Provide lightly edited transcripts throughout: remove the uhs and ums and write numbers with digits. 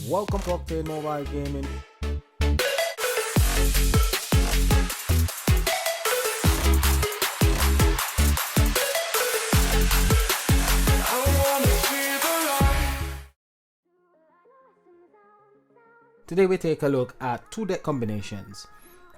Welcome to Octane Mobile Gaming. Today we take a look at two deck combinations.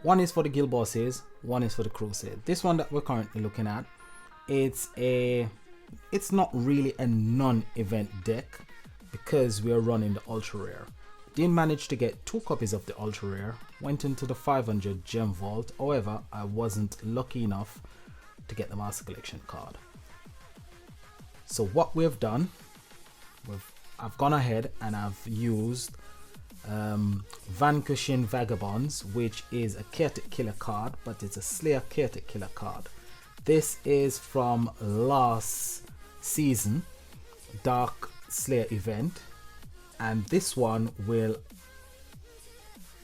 One is for the guild bosses, one is for the crusade. This one that we're currently looking at, it's not really a non-event deck because we are running the ultra rare. Didn't manage to get 2 copies of the ultra rare, went into the 500 gem vault. However, I wasn't lucky enough to get the master collection card. So what we've done, I've gone ahead and I've used Vanquishing Vagabonds, which is a chaotic killer card, but it's a Slayer chaotic killer card. This is from last season Dark Slayer event, and this one will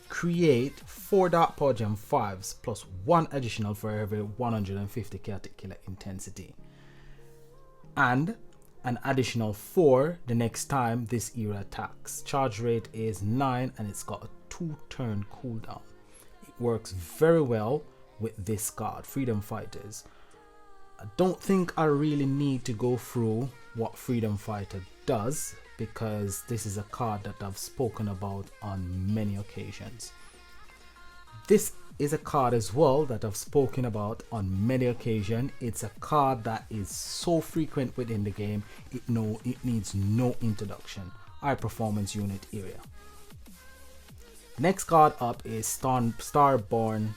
create 4 Dark Power Gem 5s plus 1 additional for every 150 chaotic killer intensity, and an additional 4 the next time this era attacks. Charge rate is 9 and it's got a 2-turn cooldown. It works very well with this card, Freedom Fighters. I don't think I really need to go through what Freedom Fighter does because this is a card that I've spoken about on many occasions. This is a card as well that I've spoken about on many occasions. It's a card that is so frequent within the game, it needs no introduction. High performance unit area. Next card up is Starborn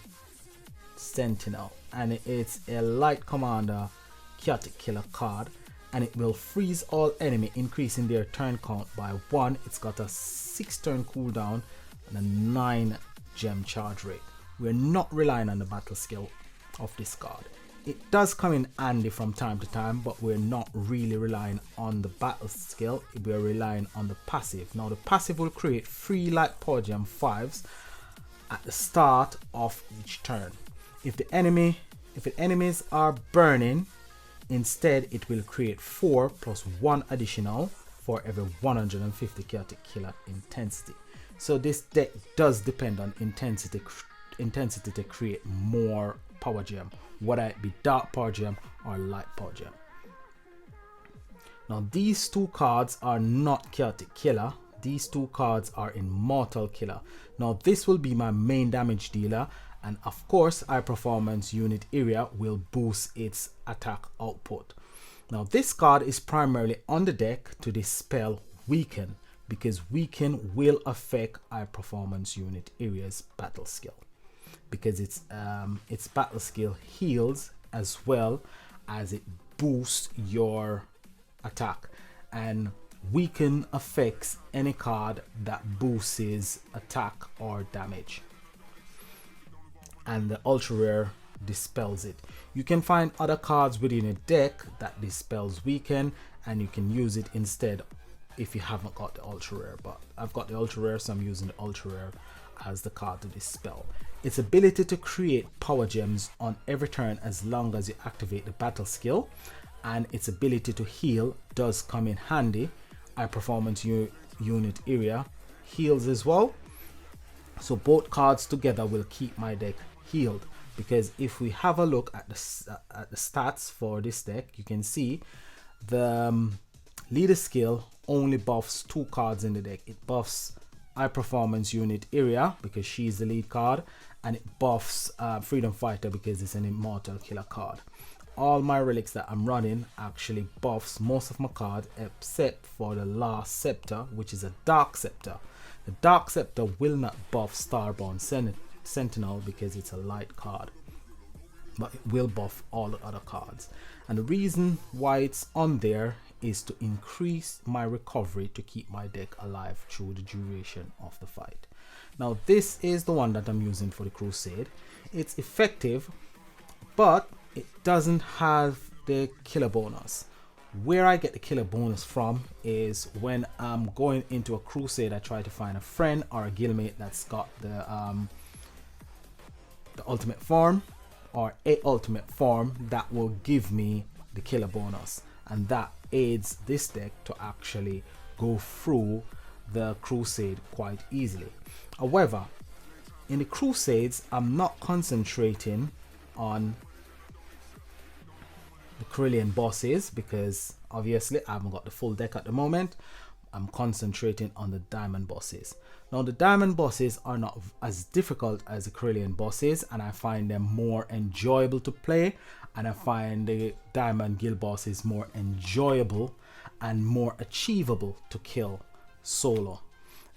Sentinel, and it's a light commander chaotic killer card, and it will freeze all enemy, increasing their turn count by 1. It's got a 6-turn cooldown and a 9 gem charge rate. We're not relying on the battle skill of this card. It does come in handy from time to time, but we're not really relying on the battle skill. We're relying on the passive. Now the passive will create 3 light power gem 5s at the start of each turn. If the enemies are burning, instead it will create 4 plus 1 additional for every 150 chaotic killer intensity. So this deck does depend on intensity to create more power gem, whether it be dark power gem or light power gem. Now these 2 cards are not chaotic killer. These 2 cards are immortal killer. Now this will be my main damage dealer, and of course high performance unit area will boost its attack output. Now this card is primarily on the deck to dispel weaken, because weaken will affect high performance unit area's battle skill, because its battle skill heals as well as it boosts your attack, and weaken affects any card that boosts attack or damage, and the ultra rare dispels it. You can find other cards within a deck that dispels weaken, and you can use it instead if you haven't got the ultra rare, but I've got the ultra rare, so I'm using the ultra rare as the card to dispel. Its ability to create power gems on every turn as long as you activate the battle skill, and its ability to heal does come in handy. High performance unit area heals as well, so both cards together will keep my deck healed. Because if we have a look at the stats for this deck, you can see the leader skill only buffs 2 cards in the deck. It buffs high performance unit area because she's the lead card, and it buffs Freedom Fighter because it's an immortal killer card. All my relics that I'm running actually buffs most of my cards except for the last Scepter, which is a Dark Scepter. The Dark Scepter will not buff Starborn Sentinel because it's a light card, but it will buff all the other cards. And the reason why it's on there is to increase my recovery to keep my deck alive through the duration of the fight. Now this is the one that I'm using for the crusade. It's effective, but it doesn't have the killer bonus. Where I get the killer bonus from is when I'm going into a crusade, I try to find a friend or a guildmate that's got the ultimate form or a ultimate form that will give me the killer bonus, and that aids this deck to actually go through the Crusade quite easily. However, in the Crusades, I'm not concentrating on the Carillion bosses because obviously I haven't got the full deck at the moment. I'm concentrating on the diamond bosses. Now the diamond bosses are not as difficult as the Carillion bosses, and I find them more enjoyable to play, and I find the diamond guild bosses more enjoyable and more achievable to kill solo,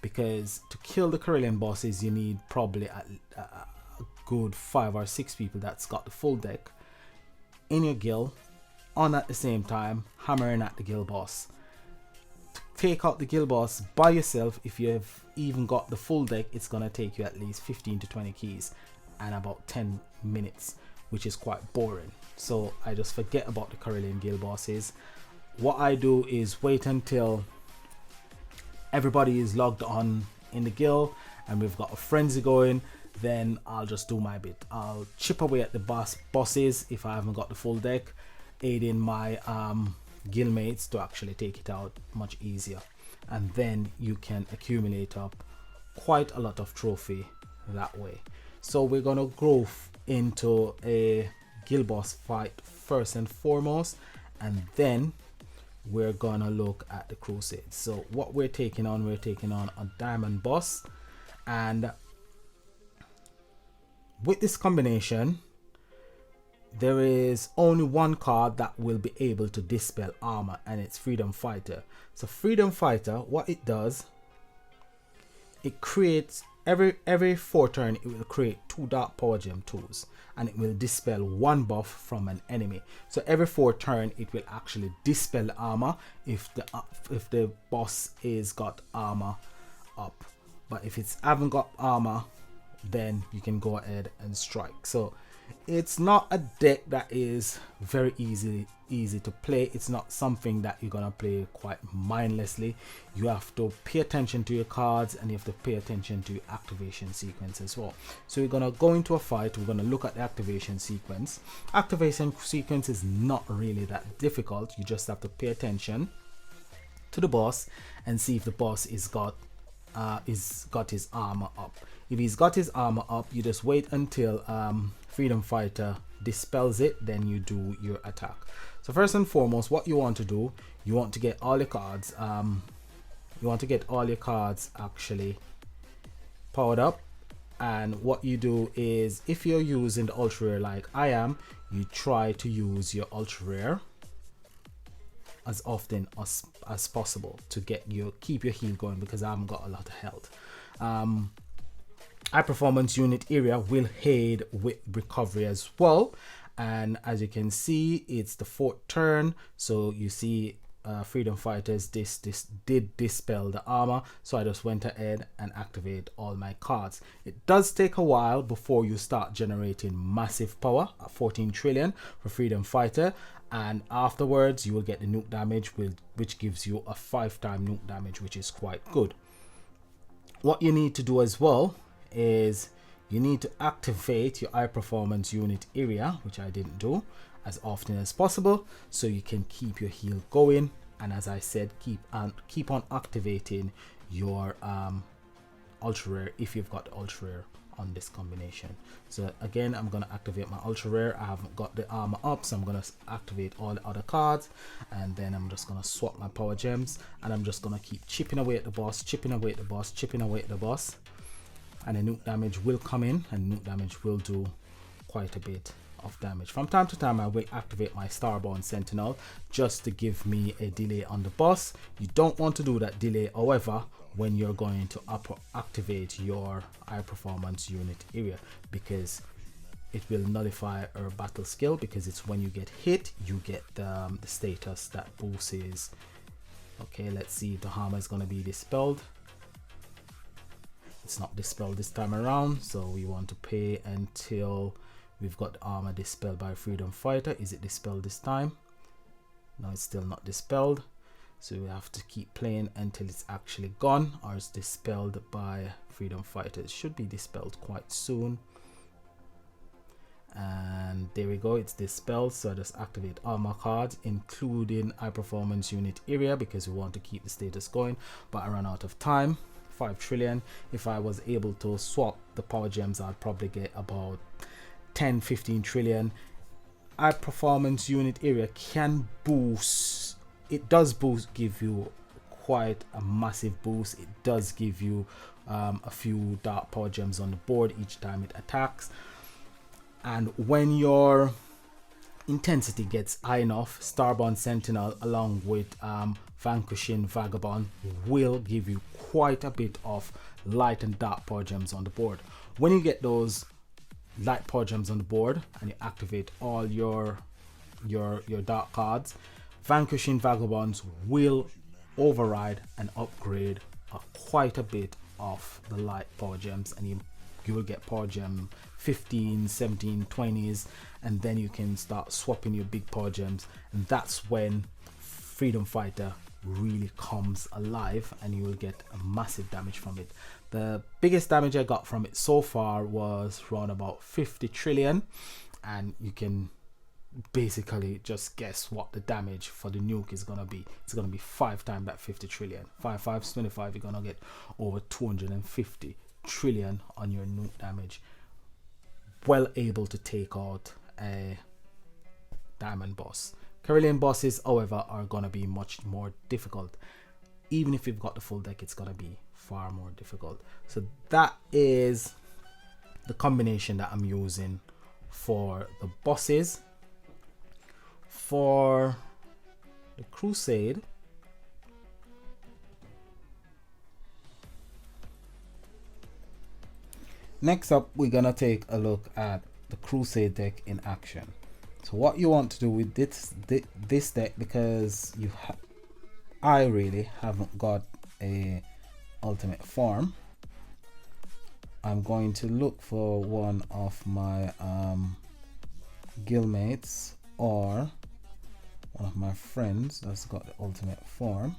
because to kill the Carillion bosses you need probably a good 5 or 6 people that's got the full deck in your guild on at the same time, hammering at the guild boss. To take out the guild boss by yourself, if you have even got the full deck, it's gonna take you at least 15 to 20 keys and about 10 minutes, which is quite boring. So I just forget about the Carillion guild bosses. What I do is wait until everybody is logged on in the guild and we've got a frenzy going, then I'll just do my bit. I'll chip away at the bosses if I haven't got the full deck, aiding my guildmates to actually take it out much easier, and then you can accumulate up quite a lot of trophy that way. So we're gonna go into a guild boss fight first and foremost, and then we're gonna look at the Crusade. So what we're taking on a diamond boss, and with this combination there is only one card that will be able to dispel armor, and it's Freedom Fighter. So Freedom Fighter, what it does, it creates every 4 turn it will create 2 dark power gem tools, and it will dispel 1 buff from an enemy. So every 4 turn it will actually dispel the armor if the boss is got armor up, but if it's haven't got armor, then you can go ahead and strike. So it's not a deck that is very easy to play. It's not something that you're gonna play quite mindlessly. You have to pay attention to your cards, and you have to pay attention to your activation sequence as well. So we're gonna go into a fight. We're gonna look at the activation sequence. Activation sequence is not really that difficult. You just have to pay attention to the boss and see if the boss is got his armor up. If he's got his armor up, you just wait until Freedom Fighter dispels it, then you do your attack. So first and foremost, what you want to do, you want to get all your cards actually powered up. And what you do is, if you're using the ultra rare like I am, you try to use your ultra rare as often as possible to keep your heal going, because I haven't got a lot of health. High performance unit area will aid with recovery as well, and as you can see, it's the 4th turn. So you see Freedom Fighters did dispel the armor, so I just went ahead and activate all my cards. It does take a while before you start generating massive power at 14 trillion for Freedom Fighter, and afterwards you will get the nuke damage, which gives you a 5-time nuke damage, which is quite good. What you need to do as well is you need to activate your high performance unit area, which I didn't do, as often as possible, so you can keep your heal going. And as I said, keep on activating your ultra rare if you've got the ultra rare on this combination. So again, I'm going to activate my ultra rare. I haven't got the armor up, so I'm going to activate all the other cards, and then I'm just going to swap my power gems, and I'm just going to keep chipping away at the boss, chipping away at the boss, chipping away at the boss, and the nuke damage will come in, and nuke damage will do quite a bit of damage. From time to time I will activate my Starborn Sentinel just to give me a delay on the boss. You don't want to do that delay, however, when you're going to activate your high performance unit area, because it will nullify our battle skill, because it's when you get hit you get the status that boosts. Okay, let's see if the armor is going to be dispelled. It's not dispelled this time around, so we want to pay until we've got the armor dispelled by Freedom Fighter. Is it dispelled this time? No, it's still not dispelled, so we have to keep playing until it's actually gone, or it's dispelled by Freedom Fighter. It should be dispelled quite soon. and there we go, it's dispelled. So I just activate all my cards, including high performance unit area, because we want to keep the status going. But I ran out of time. 5 trillion. If I was able to swap the power gems, I'd probably get about 10-15 trillion. High performance unit area can boost, it does boost, give you quite a massive boost. It does give you a few dark power gems on the board each time it attacks, and when your intensity gets high enough, Starborn Sentinel along with Vanquishing Vagabond will give you quite a bit of light and dark power gems on the board. When you get those light power gems on the board and you activate all your dark cards, Vanquishing Vagabonds will override and upgrade quite a bit of the light power gems, and you will get power gem 15, 17, 20s, and then you can start swapping your big power gems, and that's when Freedom Fighter really comes alive and you will get a massive damage from it. The biggest damage I got from it so far was around about 50 trillion, and you can basically just guess what the damage for the nuke is gonna be. It's gonna be 5 times that 50 trillion. 5 5 25, you're gonna get over 250 trillion on your nuke damage. Well able to take out a diamond boss. Carillion bosses, however, are gonna be much more difficult. Even if you've got the full deck, it's gonna be far more difficult. So that is the combination that I'm using for the bosses. For the Crusade, next up we're gonna take a look at the Crusade deck in action. So what you want to do with this deck, because I really haven't got a ultimate form, I'm going to look for one of my guildmates or one of my friends that's got the ultimate form.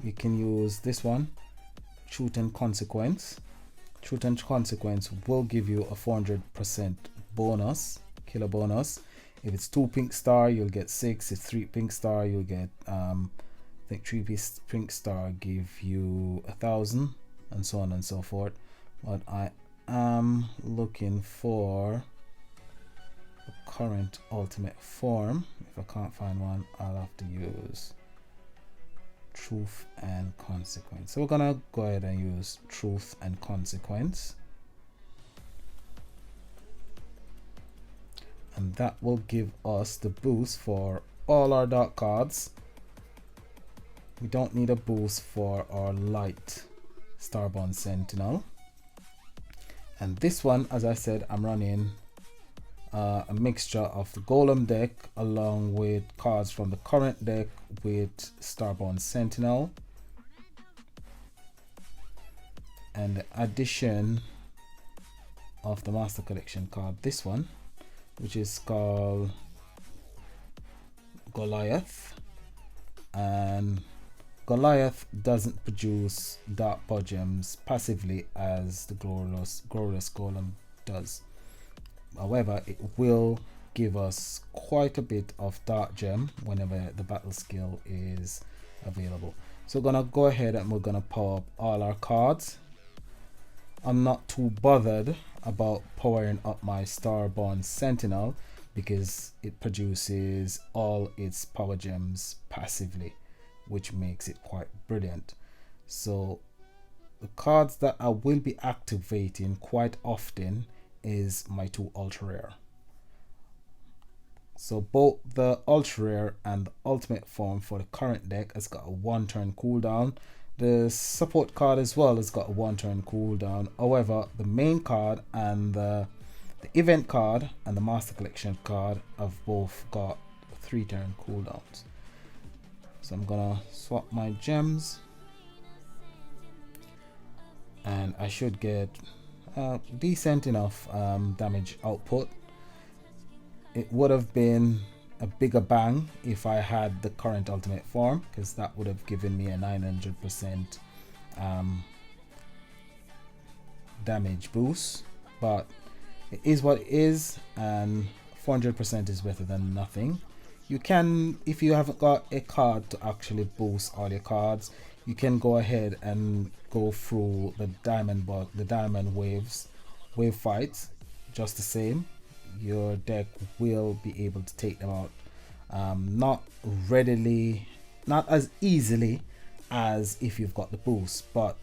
You can use this one, Truth and Consequence. Truth and Consequence will give you a 400% bonus, killer bonus. If it's 2 pink star, you'll get 6. If 3 pink star, you'll get I think 3 pink star give you 1,000, and so on and so forth. But I am looking for the current ultimate form. If I can't find one, I'll have to use Truth and Consequence. So we're gonna go ahead and use Truth and Consequence, and that will give us the boost for all our dark cards. We don't need a boost for our light Starborn Sentinel. And this one, as I said, I'm running a mixture of the Golem deck along with cards from the current deck with Starborn Sentinel, and the addition of the Master Collection card, this one, which is called Goliath. And Goliath doesn't produce dark power gems passively as the Glorious Golem does. However, it will give us quite a bit of dark gem whenever the battle skill is available. So we're gonna go ahead and we're gonna power up all our cards. I'm not too bothered about powering up my Starborn Sentinel because it produces all its power gems passively, which makes it quite brilliant. So the cards that I will be activating quite often is my 2 ultra rare. So both the ultra rare and the ultimate form for the current deck has got a 1-turn cooldown. The support card as well has got a 1-turn cooldown. However, the main card and the event card and the Master Collection card have both got 3-turn cooldowns. So I'm gonna swap my gems, and I should get decent enough damage output. It would have been a bigger bang if I had the current ultimate form, because that would have given me a 900% damage boost. But it is what it is, and 400% is better than nothing. You can, if you haven't got a card to actually boost all your cards, you can go ahead and go through the diamond wave fights just the same. Your deck will be able to take them out, not as easily as if you've got the boost, but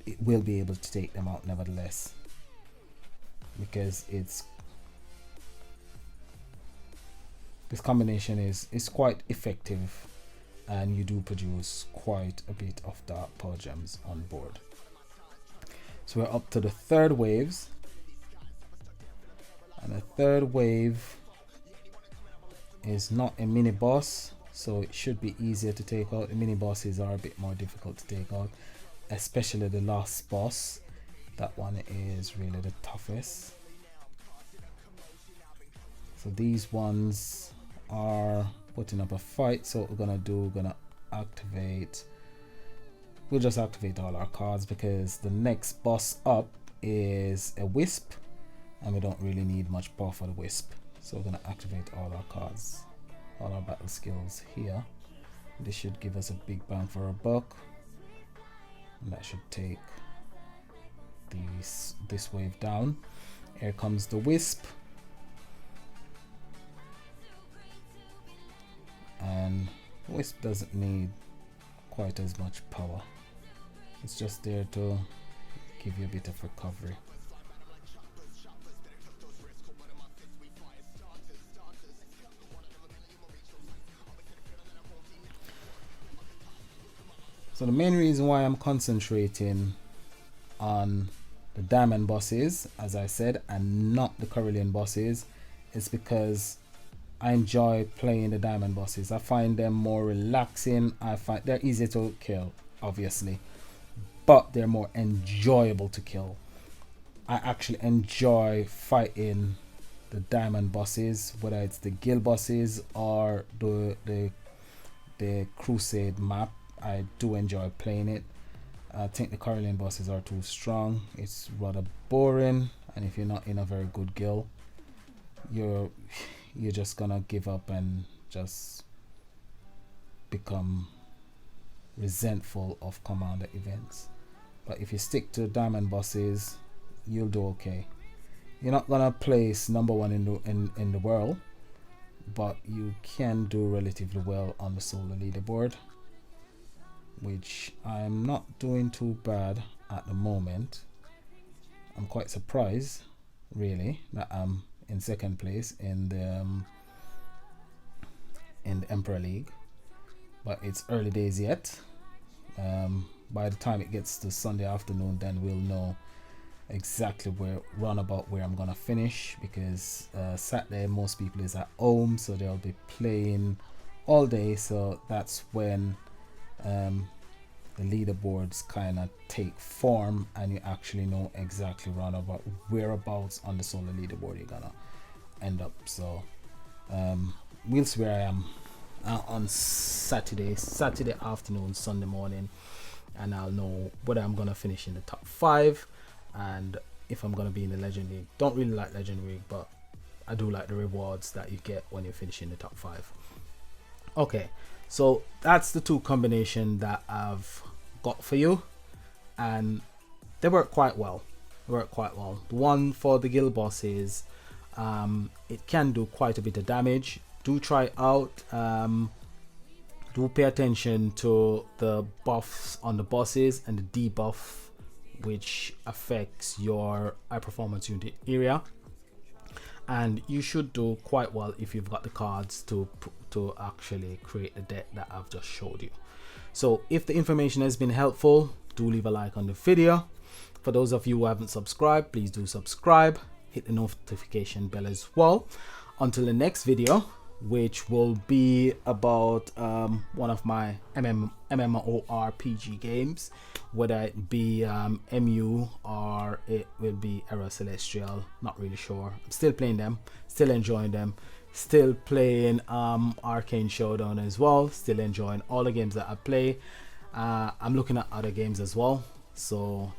it will be able to take them out nevertheless, because this combination is quite effective, and you do produce quite a bit of dark power gems on board. So we're up to the third waves, and the third wave is not a mini boss, so it should be easier to take out. The mini bosses are a bit more difficult to take out, especially the last boss. That one is really the toughest. So these ones are putting up a fight. So what we're gonna activate, we'll just activate all our cards, because the next boss up is a wisp, and we don't really need much power for the wisp. So we're gonna activate all our cards, all our battle skills here. This should give us a big bang for our buck, and that should take this wave down. Here comes the wisp, and wisp doesn't need quite as much power. It's just there to give you a bit of recovery. So the main reason why I'm concentrating on the diamond bosses, as I said, and not the Carillion bosses, is because I enjoy playing the diamond bosses. I find them more relaxing. I find they're easy to kill, obviously, but they're more enjoyable to kill. I actually enjoy fighting the diamond bosses, whether it's the guild bosses or the crusade map. I do enjoy playing it. I think the Carillion bosses are too strong. It's rather boring, and if you're not in a very good guild, you're just gonna give up and just become resentful of commander events. But if you stick to diamond bosses, you'll do okay. You're not gonna place #1 in the world, but you can do relatively well on the solo leaderboard, which I'm not doing too bad at the moment. I'm quite surprised, really, that I'm in second place in the Emperor League, but it's early days yet. By the time it gets to Sunday afternoon, then we'll know exactly where I'm gonna finish, because Saturday most people is at home, so they'll be playing all day. So that's when the leaderboards kind of take form, and you actually know exactly roundabout whereabouts on the solo leaderboard you're gonna end up. So we'll see where I am on Saturday afternoon, Sunday morning, and I'll know whether I'm gonna finish in the top 5 and if I'm gonna be in the Legend League. Don't really like Legend League, but I do like the rewards that you get when you finish in the top 5. Okay, so that's the two combination that I've got for you, and they work quite well. The one for the guild bosses, it can do quite a bit of damage. Do try it out. Do pay attention to the buffs on the bosses and the debuff, which affects your high performance unit area, and you should do quite well if you've got the cards to actually create the deck that I've just showed you. So if the information has been helpful, do leave a like on the video. For those of you who haven't subscribed, please do subscribe, hit the notification bell as well. Until the next video, which will be about one of my MMORPG games, whether it be MU or it will be Era Celestial, not really sure. I'm still playing them, still enjoying them, still playing Arcane Showdown as well, still enjoying all the games that I play. I'm looking at other games as well, so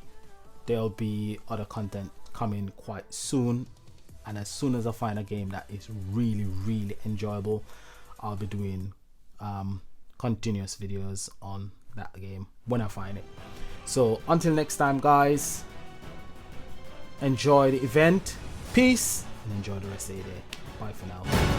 there'll be other content coming quite soon and as soon as I find a game that is really enjoyable, I'll be doing continuous videos on that game when I find it. So until next time, guys, enjoy the event, peace, and enjoy the rest of your day. Bye for now.